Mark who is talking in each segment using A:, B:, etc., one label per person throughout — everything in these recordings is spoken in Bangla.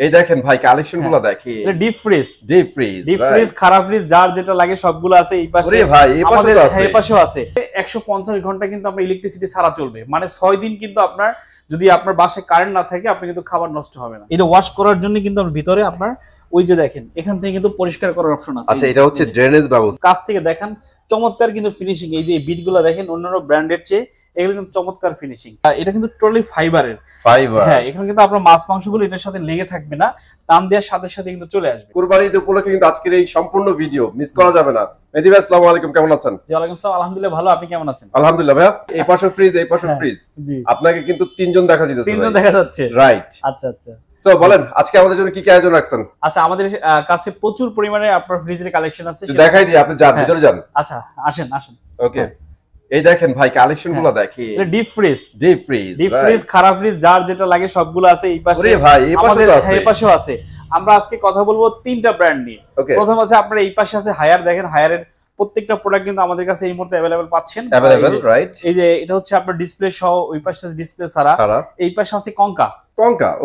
A: এই দেখেন ভাই কালেকশনগুলো দেখি।
B: এটা ডিপ ফ্রিজ,
A: ডিপ
B: ফ্রিজ খারাপ ফ্রিজ যার যেটা লাগে সবগুলো আছে এই পাশে।
A: ওরে ভাই এই পাশে তো আছে,
B: এই পাশেও আছে। 150 ঘন্টা কিন্তু আপনার ইলেকট্রিসিটি ছাড়া চলবে, মানে 6 দিন কিন্তু আপনার যদি আপনার বাসায় কারেন্ট না থাকে আপনি কিন্তু খাবার নষ্ট হবে না। এটা ওয়াশ করার জন্য কিন্তু আপনার ভিতরে আপনার ওই যে দেখেন এখান থেকে কিন্তু পরিষ্কার করার অপশন আছে।
A: আচ্ছা এটা হচ্ছে ড্রেনেজ ব্যবস্থা।
B: কাছ থেকে দেখেন চমৎকার কিন্তু ফিনিশিং, এই যে বিটগুলো দেখেন অন্যান্য ব্র্যান্ডের চেয়ে এগুলো কিন্তু চমৎকার ফিনিশিং। এটা কিন্তু টোটালি ফাইবারের। হ্যাঁ, এখানে কিন্তু আপনার মাছ মাংসগুলো এটার সাথে লেগে থাকবে না, টান দেওয়ার সাথে সাথে কিন্তু চলে আসবে।
A: কুরবানি ঈদ উপলক্ষে কিন্তু আজকের এই সম্পূর্ণ ভিডিও মিস করা যাবে না। মেহেদী ভাই আসসালামু আলাইকুম, কেমন আছেন?
B: জি ওয়ালাইকুম আসসালাম, আলহামদুলিল্লাহ ভালো, আপনি কেমন আছেন?
A: আলহামদুলিল্লাহ ভাইয়া। এই পাশে ফ্রিজ, এই পাশে ফ্রিজ।
B: জি
A: আপনাকে কিন্তু তিনজন দেখা যাচ্ছে।
B: তিনজন দেখা যাচ্ছে,
A: রাইট।
B: আচ্ছা আচ্ছা।
A: সো বলেন আজকে আমাদের জন্য কি কি আয়োজন রাখছেন?
B: আচ্ছা আমাদের কাছে প্রচুর পরিমাণে আপনার ফ্রিজের কালেকশন আছে,
A: দেখাই দিই, আপনি যান ভিতরে যান।
B: আচ্ছা আসেন আসেন।
A: ওকে এই দেখেন ভাই কালেকশনগুলো দেখি।
B: এটা ডিপ ফ্রিজ,
A: ডিপ ফ্রিজ
B: খারাপ ফ্রিজ যার যেটা লাগে সবগুলো আছে এই পাশে।
A: ওরে ভাই এই পাশে তো আছে,
B: এই পাশেও আছে। আমরা আজকে কথা বলবো তিনটা ব্র্যান্ড নিয়ে। প্রথম আছে আপনার এই পাশে আছে হায়ার, দেখেন হায়ারের প্রত্যেকটা প্রোডাক্ট কিন্তু আমাদের কাছে এই মুহূর্তে अवेलेबल পাচ্ছেন।
A: রাইট।
B: এই যে এটা হচ্ছে আপনার ডিসপ্লে সহ, ওই পাশে আছে ডিসপ্লে ছাড়া, এই পাশে আছে কঙ্কা।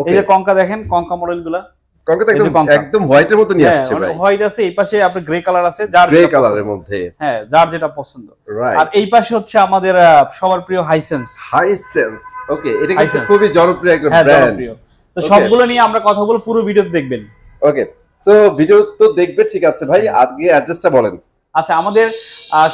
A: ওকে
B: এই যে কঙ্কা দেখেন, কঙ্কা মডেলগুলো
A: কঙ্কা তো একদম হোয়াইটের মতো নিয়ে আসছে ভাই।
B: হোয়াইট আছে, এই পাশে আপনার গ্রে কালার আছে, যার
A: গ্রে কালারের মধ্যে,
B: হ্যাঁ যার যেটা পছন্দ। আর এই পাশে হচ্ছে আমাদের সবার প্রিয় হাইসেন্স।
A: ওকে এটা কিন্তু খুবই জনপ্রিয় একটা ব্র্যান্ড।
B: তো সবগুলো নিয়ে আমরা কথা বলবো, পুরো ভিডিওতে দেখবেন।
A: ওকে সো ভিডিও তো দেখবে, ঠিক আছে ভাই আজকে অ্যাড্রেসটা বলেন।
B: আচ্ছা আমাদের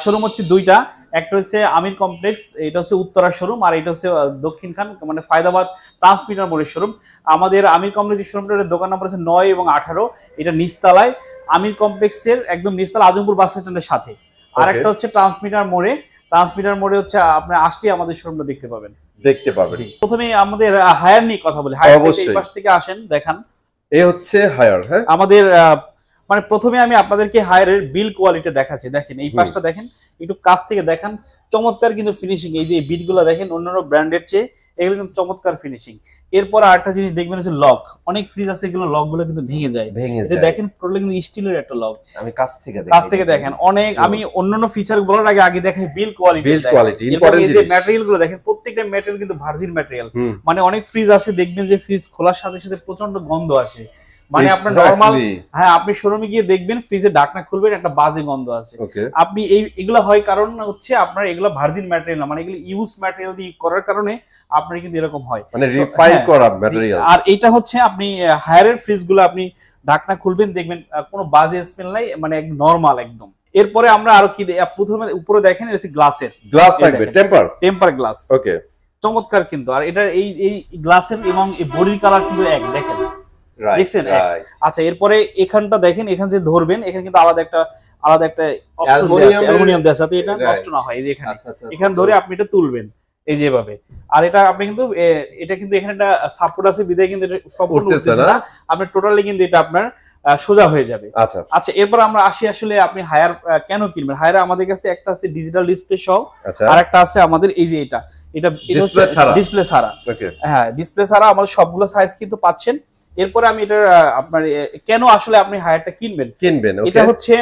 B: শোরুম হচ্ছে দুইটা, একটা হচ্ছে আমির কমপ্লেক্স, এটা হচ্ছে উত্তরা শোরুম, আর এটা হচ্ছে দক্ষিণ খান মানে ফায়দাবাদ ট্রান্সমিটার মোড়ের শোরুম। আমাদের আমির কমপ্লেক্স শোরুমটার দোকান নাম্বার আছে 9 এবং 18, এটা নিচতলায় আমির কমপ্লেক্সের একদম নিচতলা আজমপুর বাস স্ট্যান্ডের সাথে। আর একটা হচ্ছে ট্রান্সমিটার মোড়ে হচ্ছে আপনি আসলে আমাদের শোরুমটা দেখতে পাবেন। প্রথমে আমাদের হায়ার নিয়ে কথা বলি। হায়ার এই পাশ থেকে আসেন, দেখান
A: এই হচ্ছে হায়ার। হ্যাঁ
B: আমাদের মানে প্রথমে আমি আপনাদেরকে হায়ারের বিল কোয়ালিটি দেখাচ্ছি। দেখেন এই পাশটা দেখেন, একটু কাছ থেকে দেখান, চমৎকার কিন্তু ফিনিশিং। এই যে বিটগুলো দেখেন অন্যান্য ব্র্যান্ডের চেয়ে এগুলো কিন্তু চমৎকার ফিনিশিং। এরপর আরেকটা জিনিস দেখবেন হচ্ছে লক। অনেক ফ্রিজ আছে এগুলো লকগুলো কিন্তু ভেঙে যায়। যে দেখেন টোটালি কিন্তু স্টিলের একটা লক।
A: আমি কাছ থেকে দেখেন
B: অনেক, আমি অন্যান্য ফিচার বলার আগে দেখাই বিল কোয়ালিটি। এই যে ম্যাটেরিয়াল গুলো দেখেন, প্রত্যেকটা ম্যাটেরিয়াল কিন্তু ভার্জিন ম্যাটেরিয়াল। মানে অনেক ফ্রিজ আছে দেখবেন যে ফ্রিজ খোলার সাথে সাথে প্রচন্ড গন্ধ আসে, মানে আপনার নরমাল, হ্যাঁ আপনি শোরুমে গিয়ে দেখবেন ফ্রিজের ঢাকনা খুলবেন একটা বাজে গন্ধ আছে। আপনি এগুলো হয় কারণ হচ্ছে আপনার এগুলো ভার্জিন ম্যাটেরিয়াল না, মানে এগুলো ইউজ ম্যাটেরিয়াল দিয়ে করার কারণে আপনার কিন্তু এরকম হয়, মানে রিফাইন করা ম্যাটেরিয়াল। আর এটা হচ্ছে আপনি হায়ারের ফ্রিজগুলো আপনি ঢাকনা খুলবেন দেখবেন কোনো বাজে স্মেল নাই, মানে একদম নরমাল একদম। এরপরে আমরা আরো কি প্রথমে উপরে দেখেন এটা হচ্ছে গ্লাস থাকবে, টেম্পার গ্লাস। ওকে চমৎকার কিন্তু। আর এটা এই গ্লাসের এবং এই বডির কালার কিন্তু এক, দেখেন দেখছেন। আচ্ছা এরপরে এখানটা দেখেন, এখান যে ধরবেন এখানে কিন্তু আলাদা একটা অপশন আছে, অ্যালুমিনিয়াম দেয়া যাতে এটা নষ্ট না হয়। এই যে এখানে ধরে আপনি এটা তুলবেন এই যেভাবে। আর এটা আপনি কিন্তু এটা কিন্তু এখানে একটা সাপোর্ট আছে বিধায় কিন্তু এটা সম্পূর্ণ উঠতেছে না, আপনি টোটালি কিন্তু এটা আপনার সোজা হয়ে যাবে। আচ্ছা এরপর আমরা আসি আসলে আপনি হায়ার কেন কিনবেন। হায়ার আমাদের কাছে একটা আছে ডিজিটাল ডিসপ্লে সহ, আর একটা আছে আমাদের এই যে এটা ডিসপ্লে ছাড়া। হ্যাঁ ডিসপ্লে ছাড়া আমাদের সবগুলো সাইজ কিন্তু পাচ্ছেন। এরপরে আমি এটা আপনার কেন আসলে আপনি হায়ারটা কিনবেন, এটা হচ্ছে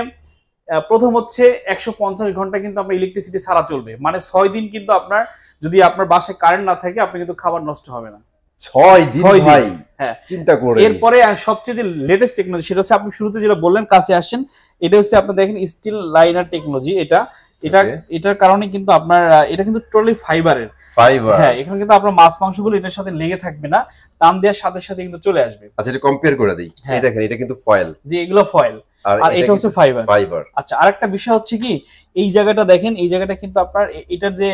B: প্রথম হচ্ছে 150 ঘন্টা কিন্তু আপনার ইলেকট্রিসিটি ছাড়া চলবে, মানে 6 দিন কিন্তু আপনার যদি আপনার বাসায় কারেন্ট না থাকে আপনি কিন্তু খাবার নষ্ট হবে না। 6 দিন ভাই, হ্যাঁ চিন্তা করেন। এরপরে সবচেয়ে যে লেটেস্ট টেকনোলজি সেটা হচ্ছে আপনি শুরুতে যেটা বললেন কাছে আসেন, এটা হচ্ছে আপনি দেখেন স্টিল লাইনার টেকনোলজি। এটার কারণে কিন্তু আপনার এটা কিন্তু টোটালি ফাইবারের। হ্যাঁ এখানে কিন্তু আপনার মাছ মাংসগুলো এটার সাথে লেগে থাকবে না, টান দেওয়ার সাথে সাথে কিন্তু চলে আসবে।
A: আচ্ছা এটা কম্পেয়ার করে দেই, এই দেখেন এটা কিন্তু ফয়েল,
B: যে এগুলো ফয়েল আর এটা হচ্ছে ফাইবার। আচ্ছা আরেকটা বিষয় হচ্ছে কি, এই জায়গাটা দেখেন, এই জায়গাটা কিন্তু আপনার এটার যে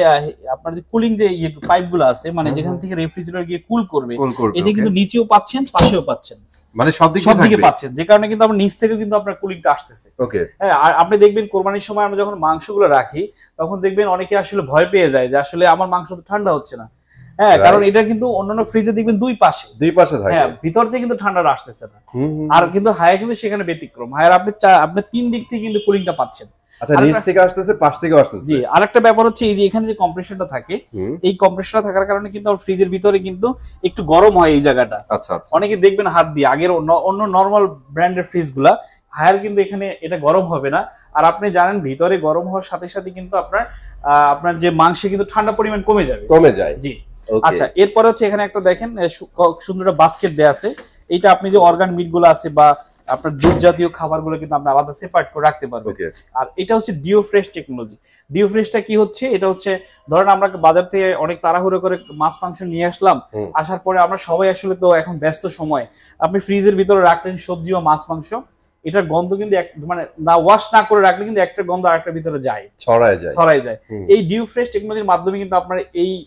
B: আপনার যে কুলিং যে পাইপগুলো আছে, মানে যেখান থেকে রেফ্রিজারেটর গিয়ে কুল করবে, এটা কিন্তু নিচেও পাচ্ছেন পাশেও পাচ্ছেন, মানে সব দিকে পাচ্ছেন, যে কারণে কিন্তু আপনার নিচ থেকে কিন্তু আপনার কুলিংটা আসতেছে। হ্যাঁ আর আপনি দেখবেন কোরবানির সময় আমরা যখন মাংসগুলো রাখি তখন দেখবেন অনেকে আসলে ভয় পেয়ে যায় যে আসলে আমার মাংস তো ঠান্ডা হচ্ছে না। হ্যাঁ কারণ এটা কিন্তু অন্যান্য ফ্রিজে দেখবেন দুই পাশে থাকে, হ্যাঁ ভিতর থেকে কিন্তু ঠান্ডাটা আসতেছে না। আর কিন্তু হায়ার কিন্তু সেখানে ব্যতিক্রম, হায়ার আপনি 3 দিক থেকে কিন্তু কুলিংটা পাচ্ছেন। আচ্ছা নিচ থেকে আসতেছে, পাশ থেকে আসতেছে। জি আরেকটা ব্যাপার হচ্ছে এই যে এখানে যে কম্প্রেসরটা থাকে, এই কম্প্রেসরটা থাকার কারণে কিন্তু ফ্রিজের ভিতরে কিন্তু একটু গরম হয় এই জায়গাটা। আচ্ছা অনেকে দেখবেন হাত দিয়ে, আগের অন্য নরমাল ব্র্যান্ডের ফ্রিজগুলা, হায়ার কিন্তু এখানে এটা গরম হবে না। আর আপনি জানেন ভিতরে গরম হওয়ার সাথে সাথে কিন্তু আপনার যে মাংসে কিন্তু ঠান্ডা পরিমাণ কমে যায়। জি আচ্ছা এরপর হচ্ছে এখানে একটা দেখেন সুন্দর একটা বাস্কেট দেয়া আছে, এইটা আপনি যে অর্গান মিট গুলো আছে বা আপনার দুধ জাতীয় খাবারগুলো কিন্তু আপনি আলাদা সেপারেট করে রাখতে পারবেন। আর এটা হচ্ছে ডিও ফ্রেশ টেকনোলজি। ডিও ফ্রেশটা কি হচ্ছে, এটা হচ্ছে ধরেন আমরা বাজার থেকে অনেক তাড়াহুড়ো করে মাছ মাংস নিয়ে আসলাম, আসার পরে আমরা সবাই আসলে তো এখন ব্যস্ত সময়, আপনি ফ্রিজের ভিতরে রাখলেন সবজি বা মাছ মাংস, এটার গন্ধ কিন্তু মানে না ওয়াশ না করে রাখলে কিন্তু একটা গন্ধ আরেকটার ভিতরে যায়, ছড়ায় যায়। এই ডিউ ফ্রেশ টেকনোলজির মাধ্যমে কিন্তু আপনার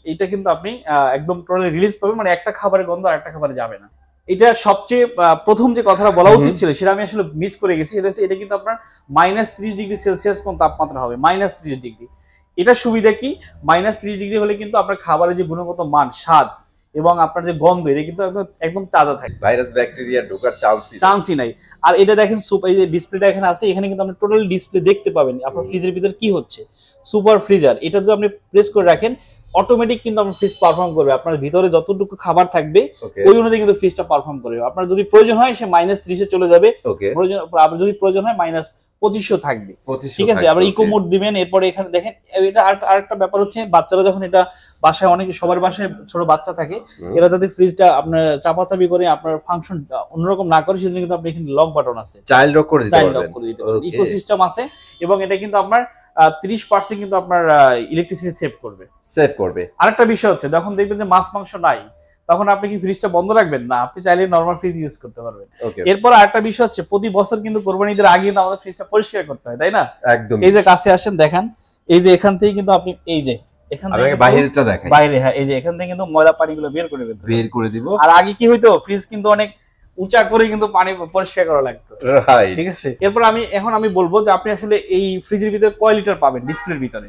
B: এইটা কিন্তু আপনি একদম টোটালি রিলিজ পাবেন, মানে একটা খাবারের গন্ধ আরেকটা খাবারে যাবে না। এটা সবচেয়ে প্রথম যে কথাটা বলা উচিত ছিল সেটা আমি আসলে মিস করে গেছি, সেটা হচ্ছে এটা কিন্তু আপনার -30°C পর্যন্ত তাপমাত্রা হবে, -30°। এটা সুবিধা কি, -30° হলে কিন্তু আপনার খাবারের যে গুণগত মান, স্বাদ এবং আপনার যে গন্ধ, এটা কিন্তু একদম তাজা থাকে,
A: ভাইরাস ব্যাকটেরিয়া ঢোকার চান্সই
B: নাই। আর এটা দেখেন এই যে ডিসপ্লেটা এখানে আছে, এখানে কিন্তু আপনি টোটাল ডিসপ্লে দেখতে পাবেন আপনার ফ্রিজের ভিতর কি হচ্ছে। সুপার ফ্রিজার, এটা যদি আপনি প্রেস করে রাখেন অটোমেটিক কিন্তু আপনার ফ্রিজ পারফর্ম করবে, আপনার ভিতরে যতটুকু খাবার থাকবে ওই অনুযায়ী কিন্তু ফ্রিজটা পারফর্ম করবে। আপনার যদি প্রয়োজন হয় সে -30 চলে যাবে, আপনার যদি প্রয়োজন হয় -25 থাকবে, ঠিক আছে। আবার ইকো মোড দিবেন। এরপরে এখানে দেখেন এটা আরেকটা ব্যাপার হচ্ছে, বাচ্চারা যখন এটা বাসায়, অনেক সবার বাসায় ছোট বাচ্চা থাকে, এরা যাতে ফ্রিজটা আপনার চাপাচাপি করে আপনার ফাংশন অন্যরকম না করে সেজন্য কিন্তু আপনি এখানে লক বাটন আছে,
A: চাইল্ড লক করে দিতে পারবেন,
B: ইকো সিস্টেম আছে। এবং এটা কিন্তু আপনার 30% কিন্তু আপনার ইলেকট্রিসিটি সেভ করবে। আরেকটা বিষয় হচ্ছে, যখন দেখবেন যে মাছ মাংস নাই, তখন আপনি কি ফ্রিজটা বন্ধ রাখবেন না, আপনি চাইলে নরমাল ফ্রিজ ইউজ করতে পারবেন। এরপর আরেকটা বিষয় হচ্ছে, প্রতি বছর কিন্তু কোরবানি ঈদের আগে কিন্তু আমাদের ফ্রিজটা পরিষ্কার করতে হয়, তাই না? একদম। এই যে কাছে আসেন, দেখেন এই যে এখান থেকে কিন্তু আপনি এই যে এখান থেকে
A: বাইরেটা দেখেন,
B: বাইরে, হ্যাঁ এই যে এখান থেকে কিন্তু ময়লা পানিগুলো বের করে দিব। আর আগে কি হইতো, ফ্রিজ কিন্তু অনেক উঁচা করে কিন্তু পানি পরিষ্কার করা লাগতো, ঠিক আছে। এরপর আমি বলবো যে আপনি আসলে এই ফ্রিজের ভিতরে কয় লিটার পাবেন ডিসপ্লের ভিতরে।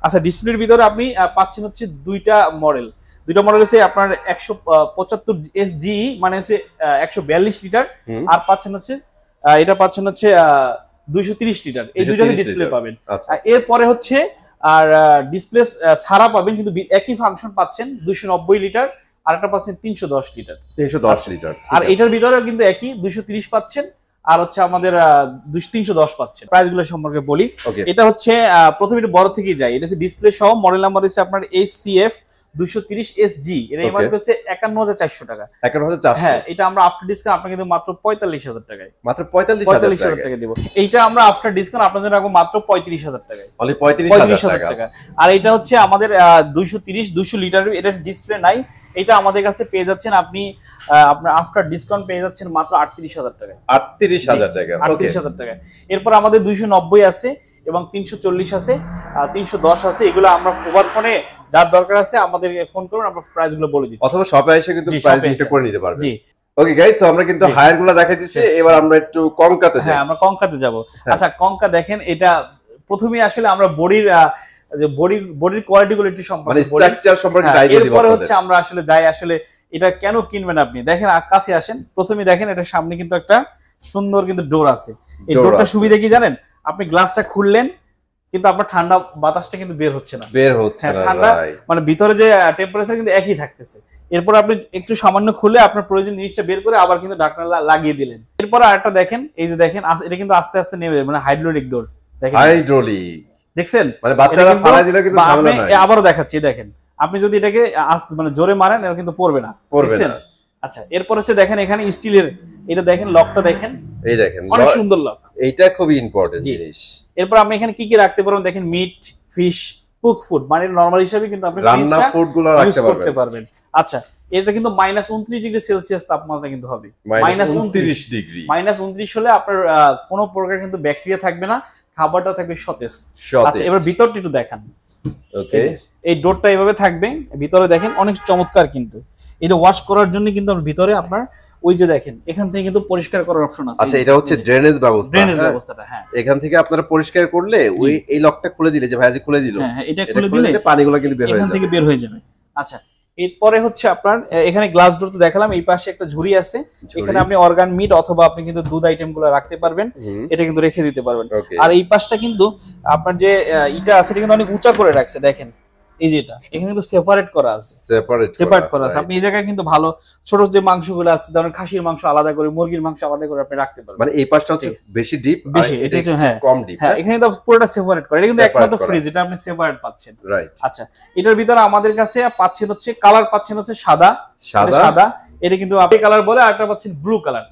B: আচ্ছা ডিসপ্লের ভিতরে আপনি পাচ্ছেন হচ্ছে দুইটা মডেল হচ্ছে আপনার 175 SGE, মানে হচ্ছে 142 লিটার, আর পাচ্ছেন হচ্ছে এটা পাচ্ছেন হচ্ছে 230 লিটার, এই দুইটাতে ডিসপ্লে পাবেন। এরপরে হচ্ছে আর ডিসপ্লে ছাড়া পাবেন কিন্তু একই ফাংশন পাচ্ছেন 290 লিটার, আর একটা পাচ্ছেন 310 লিটার। আর এটার ভিতরে কিন্তু একই 230 পাচ্ছেন, আর হচ্ছে আমাদের 310 পাচ্ছেন। প্রাইস গুলো সম্পর্কে বলি, এটা হচ্ছে প্রথমে একটু বড় থেকেই যাই, এটা হচ্ছে ডিসপ্লে সহ, মডেল নাম্বার হচ্ছে আপনার HCF 230 SG, এর এমআরপি হচ্ছে 51400 টাকা। 51400, হ্যাঁ। এটা আমরা আফটার ডিসকাউন্ট আপনাকে দেব মাত্র 45000 টাকায়, মাত্র 45000 টাকা দেব। এইটা আমরা আফটার ডিসকাউন্ট আপনাদের রাখবো মাত্র 35000 টাকায়, অনলি 35000 টাকা। আর এটা হচ্ছে আমাদের 200 লিটার, এটা ডিসপ্লে নাই, এটা আমাদের কাছে পেয়ে যাচ্ছেন আপনি আপনার আফটার ডিসকাউন্ট পেয়ে যাচ্ছেন মাত্র 38000 টাকায়, 38000 টাকা। এরপর আমাদের 290 আছে এবং 340 আছে, 310 আছে। এগুলো আমরা ওভার ফোনে যার দরকার আছে আমাদেরকে ফোন করুন, আমরা প্রাইস গুলো বলে দিচ্ছি,
A: অথবা শপে এসে কিন্তু প্রাইস নিতে করে নিতে পারবেন। জি ওকে গাইস, তো আমরা কিন্তু হায়ার গুলো দেখাই দিয়েছি, এবার আমরা একটু কঙ্কাতে যাই।
B: হ্যাঁ আমরা কঙ্কাতে যাব। আচ্ছা কঙ্কা দেখেন, এটা প্রথমেই আসলে আমরা বডির যে বডির কোয়ালিটি গুলো একটু সম্পর্কে, মানে স্ট্রাকচার সম্পর্কে আইডিয়া দিব। এরপর হচ্ছে আমরা আসলে যাই আসলে এটা কেন কিনবেন আপনি। দেখেন কাছে আসেন, প্রথমে দেখেন এটা সামনে কিন্তু একটা সুন্দর কিন্তু ডোর আছে। এই ডোরটা সুবিধা কি জানেন, আপনি গ্লাসটা খুললেন কিন্তু আপনার ঠান্ডা বাতাসটা কিন্তু বের হচ্ছে না, ঠান্ডা মানে ভিতরে যে টেম্পারেচার কিন্তু একই থাকতেছে। এরপর আপনি একটু সামান্য খুলে আপনার প্রয়োজন জিনিসটা বের করে আবার কিন্তু ঢাকনা লাগিয়ে দিলেন। এরপর আরেকটা দেখেন, এই যে দেখেন এটা কিন্তু আস্তে আস্তে নেমে যাবে, মানে হাইড্রোলিক ডোর। দেখেন হাইড্রোলিক, দেখছেন, মানে বাচ্চারা ফালাই দিলে কিন্তু ঝামেলা নাই। আবারও দেখাচ্ছি, দেখেন আপনি যদি এটাকে মানে জোরে মারেন এটা কিন্তু পড়বে না, দেখছেন। আচ্ছা এরপর হচ্ছে দেখেন এখানে স্টিলের, এটা দেখেন লকটা দেখেন, এই দেখেন অনেক সুন্দর লক, এইটা খুবই ইম্পর্টেন্ট জিনিস। এরপর আপনি এখানে কি কি রাখতে পারবেন দেখেন, মিট, ফিশ, কুক ফুড, মানে নরমাল হিসাবে কিন্তু আপনি রান্না ফুড গুলো রাখতে পারবেন। আচ্ছা এটা কিন্তু -29°C তাপমাত্রা কিন্তু হবে, -29°। -29 হলে আপনার কোনো প্রকার কিন্তু ব্যাকটেরিয়া থাকবে না, খাবারটা থাকবে সতেজ। আচ্ছা এবার ভিতরটা একটু দেখান। ওকে, এই ডোরটা এইভাবে থাকবে, ভিতরে দেখেন অনেক চমৎকার। কিন্তু এটা ওয়াশ করার জন্য কিন্তু ভিতরে আপনার ওই যে দেখেন এখান থেকে কিন্তু পরিষ্কার করার অপশন আছে। আচ্ছা এটা হচ্ছে ড্রেনেজ ব্যবস্থা, ব্যবস্থাটা। হ্যাঁ এখান থেকে আপনারা পরিষ্কার করলে ওই এই লকটা খুলে দিলে, যে ভাইয়া যে খুলে দিল, হ্যাঁ এটা খুলে দিলে পানিগুলো কিন্তু বের হয়ে যাবে, এখান থেকে বের হয়ে যাবে। আচ্ছা এরপরে হচ্ছে আপনার এখানে গ্লাস ডোর তো দেখালাম, এই পাশে একটা ঝুড়ি আছে, এখানে আপনি অর্গান মিট অথবা আপনি কিন্তু দুধ আইটেম গুলো রাখতে পারবেন, এটা কিন্তু রেখে দিতে পারবেন। আর এই পাশটা কিন্তু আপনার যে ইটা আছে এটা কিন্তু অনেক উঁচা করে রাখছে, দেখেন এই যে এটা এখানে কিন্তু সেপারেট করা আছে, সেপারেট করা আছে। আপনি এই জায়গায় কিন্তু ভালো ছোট যে মাংসগুলো আছে, ধরেন খাসির মাংস আলাদা করে, মুরগির মাংস আলাদা করে আপনি রাখতে পারবেন। মানে এই পাশটা হচ্ছে বেশি ডিপ, বেশি এটা হচ্ছে হ্যাঁ কম ডিপ। হ্যাঁ এখানে তো পুরোটা সেপারেট করে, এটা কিন্তু একমাত্র ফ্রিজ এটা আপনি সেপারেট পাচ্ছেন, রাইট। আচ্ছা এটার ভিতরে আমাদের কাছে পাচ্ছেন হচ্ছে কালার পাচ্ছেন হচ্ছে সাদা, সাদা এটা কিন্তু আপনি কালার বলে, আর একটা পাচ্ছেন ব্লু কালার।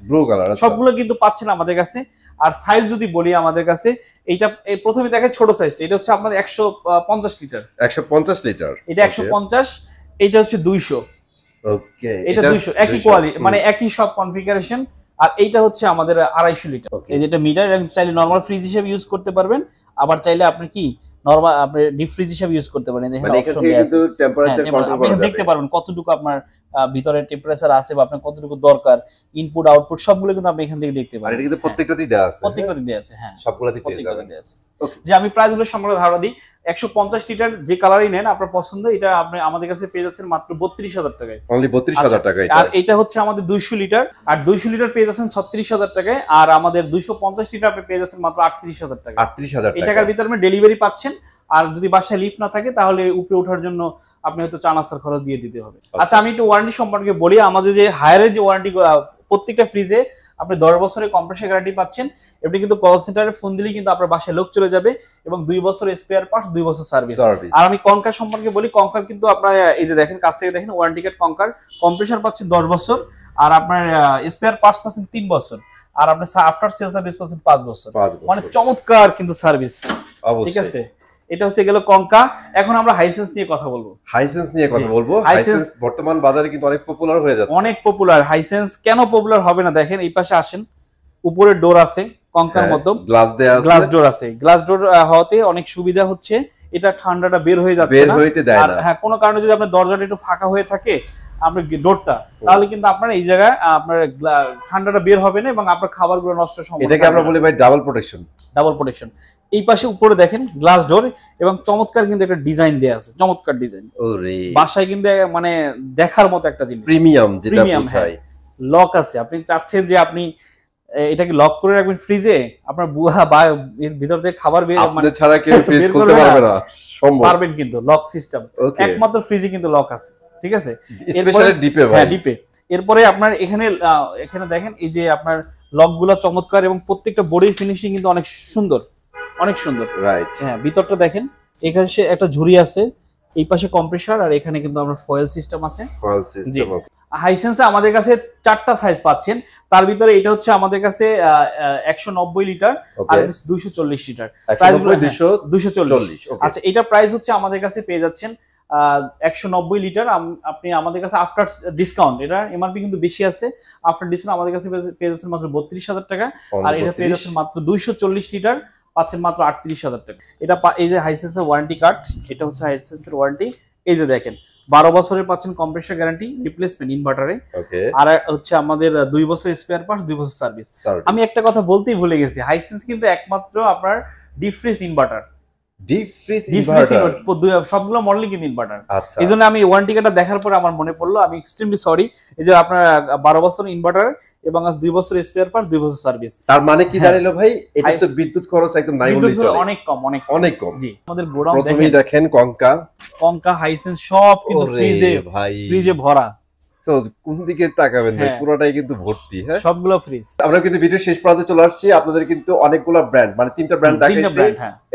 B: সবগুলো কিন্তু পাচ্ছেন আমাদের কাছে। আর সাইজ যদি বলি আমাদের কাছে, এইটা প্রথমে দেখেন ছোট সাইজটা, এটা হচ্ছে আপনাদের 150 লিটার।
A: 150 লিটার,
B: এটা 150, এটা হচ্ছে 200।
A: ওকে,
B: এটা 200, একই কোয়ালিটি, মানে একই সব কনফিগারেশন। আর এইটা হচ্ছে আমাদের 250 লিটার। এই যেটা মিটার, চাইলে নরমাল ফ্রিজ হিসেবে ইউজ করতে পারবেন, আবার চাইলে আপনি কি নরমাল আপনি ডিপ ফ্রিজ হিসেবে ইউজ করতে পারেন।
A: মানে এখানে কিন্তু টেম্পারেচার কন্ট্রোল করা যাবে,
B: দেখতে পারবেন কতটুকু আপনার ভিতরে টেম্পারেচার আছে বা আপনার কতটুকু দরকার, ইনপুট আউটপুট সবগুলো কিন্তু আপনি এখান থেকে দেখতে পারেন।
A: আর এটা কিন্তু প্রত্যেকটাতেই দেয়া আছে,
B: প্রত্যেকটাতেই দেয়া আছে, হ্যাঁ
A: সবগুলোতেই পেয়ে যাবেন।
B: যে আমি প্রাইসগুলো সম্পর্কে ধারণা দিই, 150 লিটার যে কালারই নেন আপনার পছন্দ, এটা আপনি আমাদের কাছে পেয়ে যাচ্ছেন মাত্র 32,000 টাকায়।
A: অনলি 32,000 টাকায়।
B: আর এটা হচ্ছে আমাদের 200 লিটার, আর 200 লিটার পেয়ে যাচ্ছেন 36,000 টাকায়। আর আমাদের 250 লিটার আপনি পেয়ে যাচ্ছেন মাত্র 38,000 টাকা।
A: 38,000
B: এই টাকার ভিতরে আপনি ডেলিভারি পাচ্ছেন। আর যদি বাসায় লিফট না থাকে তাহলে উপরে ওঠার জন্য আপনি হয়তো চা নাস্তার খরচ দিয়ে দিতে হবে। আচ্ছা, আমি একটু ওয়ারেন্টি সম্পর্কে বলি। আমাদের যে হায়ারের যে ওয়ারেন্টি, প্রত্যেকটা ফ্রিজে আপনি 10 বছরের কম্প্রেসার গ্যারান্টি পাচ্ছেন। এমনি কিন্তু কল সেন্টারে ফোন দিলেই কিন্তু আপনার বাসায় লোক চলে যাবে, এবং 2 বছর স্পেয়ার পার্টস, 2 বছর সার্ভিস। আর আমি কনকার সম্পর্কে বলি, কনকার কিন্তু আপনার এই যে দেখেন কাছ থেকে দেখেন ওয়ারেন্টি কার্ড, কনকার কম্প্রেসার পাচ্ছেন 10 বছর, আর আপনার স্পেয়ার পার্টস পাচ্ছেন 3 বছর, আর আপনি আফটার সেল সার্ভিস পাচ্ছেন 5 বছর। মানে চমৎকার কিন্তু সার্ভিস, ঠিক আছে। এটা হচ্ছে গেল কনকা। এখন আমরা হাইসেন্স নিয়ে কথা বলবো।
A: হাইসেন্স বর্তমান বাজারে কিন্তু অনেক পপুলার হয়ে যাচ্ছে,
B: অনেক পপুলার। হাইসেন্স কেন পপুলার হবে না, দেখেন এই পাশে আসেন, উপরে ডোর আছে কনকার মতো, গ্লাস ডোর আছে। গ্লাস ডোর হওয়াতে অনেক সুবিধা হচ্ছে, এটা ঠান্ডাটা বের হয়ে যাচ্ছে না। আর হ্যাঁ, কোনো কারণে যদি আপনার দরজাটা একটু ফাঁকা হয়ে থাকে আপনার ডোরটা, তাহলে কিন্তু আপনার এই জায়গায় আপনার ঠান্ডাটা বের হবে না, এবং আপনার খাবারগুলো নষ্ট হওয়ার সম্ভাবনা।
A: এটাকে আমরা বলি ভাই ডাবল প্রোটেকশন।
B: Double protection. এই পাশে উপরে দেখেন গ্লাস ডোর, এবং চমৎকার কিন্তু একটা ডিজাইন দেয়া আছে, চমৎকার ডিজাইন।
A: ওরে,
B: বাসায় কিন্তু মানে দেখার মতো একটা জিনিস,
A: প্রিমিয়াম, যেটা বোঝায়।
B: লক আছে, আপনি চাচ্ছেন যে আপনি এটাকে লক করে রাখবেন ফ্রিজে, আপনার বুয়া বা ভিতর থেকে খাবার বের
A: মানে ছাড়া কেউ ফ্রিজ খুলতে পারবে না। সম্ভব
B: পারবেন কিন্তু, লক সিস্টেম একমাত্র ফ্রিজে কিন্তু লক আছে, ঠিক আছে।
A: স্পেশালি ডিপে ভাই,
B: হ্যাঁ ডিপে। এরপরে আপনার এখানে দেখেন এই যে আপনার লকগুলো চমৎকার, এবং প্রত্যেকটা বডির ফিনিশিং কিন্তু অনেক সুন্দর, অনেক সুন্দর, রাইট। হ্যাঁ, ভিতরটা দেখেন, এখানে একটা ঝুড়ি আছে, এই পাশে কম্প্রেসার, আর এখানে কিন্তু আমরা ফয়েল সিস্টেম আছে।
A: Foil system.
B: হাইসেন্সে আমাদের কাছে 4টা সাইজ পাচ্ছেন। তার ভিতরে এটা হচ্ছে আমাদের কাছে 190 লিটার আর 240 লিটার। প্রাইসগুলো 240। আচ্ছা, এটা প্রাইস হচ্ছে আমাদের কাছে পেয়ে যাচ্ছেন 190 লিটার। আপনি আমাদের কাছে আফটার ডিসকাউন্ট, এটা এমআরপি কিন্তু বেশি আছে, আফটার ডিসকাউন্ট আমাদের কাছে পেয়ে যাচ্ছেন মাত্র 32,000 টাকা। আর এটা পেয়ে যাচ্ছেন মাত্র 240 লিটার, পাচ্ছেন মাত্র 38,000 টাকা। এটা এই যে হাইসেন্সের ওয়ারেন্টি কার্ড, এটা হচ্ছে হাইসেন্সের ওয়ারেন্টি। এই যে দেখেন 12 বছরের পাচ্ছেন কম্প্রেসার গ্যারান্টি, রিপ্লেসমেন্ট ইনভার্টারে। আর হচ্ছে আমাদের 2 বছর স্পেয়ার পার্টস, 2 বছর সার্ভিস। আমি একটা কথা বলতেই ভুলে গেছি, হাইসেন্স কিন্তু একমাত্র আপনার ডিপ ফ্রিজ ইনভার্টার, সবগুলো মডেলই কিন্তু ইনভার্টার। এই জন্য আমি ওয়ারেন্টি কার্ডটা দেখার পরে আমার মনে পড়লো, আমি এক্সট্রিমলি সরি। এই যে আপনার 12 বছর ইনভার্টার এবং 2 বছর স্পেয়ার পার্টস, 2 বছর সার্ভিস।
A: তার মানে কি দাঁড়ালো ভাই, এটা তো বিদ্যুৎ খরচ একদম নাই বললেই চলে,
B: অনেক কম, অনেক কম। জি, আমাদের
A: গোডাউন প্রথমেই দেখেন কনকা
B: হাইসেন্স সব কিন্তু ফ্রিজে ভরা।
A: তো কোন দিকে তাকাবেন ভাই, পুরোটাই কিন্তু ভর্তি। হ্যাঁ,
B: সবগুলো ফ্রিজ।
A: আমরা কিন্তু ভিডিও শেষ পর্যন্ত চলে আসছি। আপনাদের কিন্তু অনেকগুলো ব্র্যান্ড, মানে 3টা ব্র্যান্ড দেখাইছি,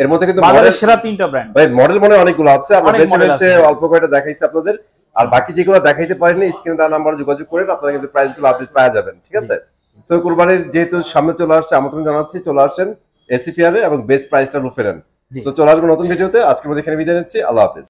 A: এর মধ্যে কিন্তু
B: বাজারের সেরা 3টা ব্র্যান্ড
A: ভাই, মডেল মনে অনেকগুলো আছে, আমরা বেছে বেছে অল্প কয়েকটা দেখাইছি আপনাদের। আর বাকি যেগুলো দেখাইতে পারিনি, স্ক্রিনে দেওয়া নাম্বারে যোগাযোগ করেন, আপনারা কিন্তু প্রাইসগুলো আপডেট পাওয়া যাবেন, ঠিক আছে। তো কুরবানির যেহেতু সামনে চলে আসছে, আমন্ত্রণ জানাচ্ছি, চলে আসেন এসি ফেয়ারে এবং বেস্ট প্রাইসটা রুফে নেন। তো চলে আসবো নতুন ভিডিওতে। আজকের মধ্যে এখানে বিদায় নিচ্ছি, আল্লাহ হাফেজ।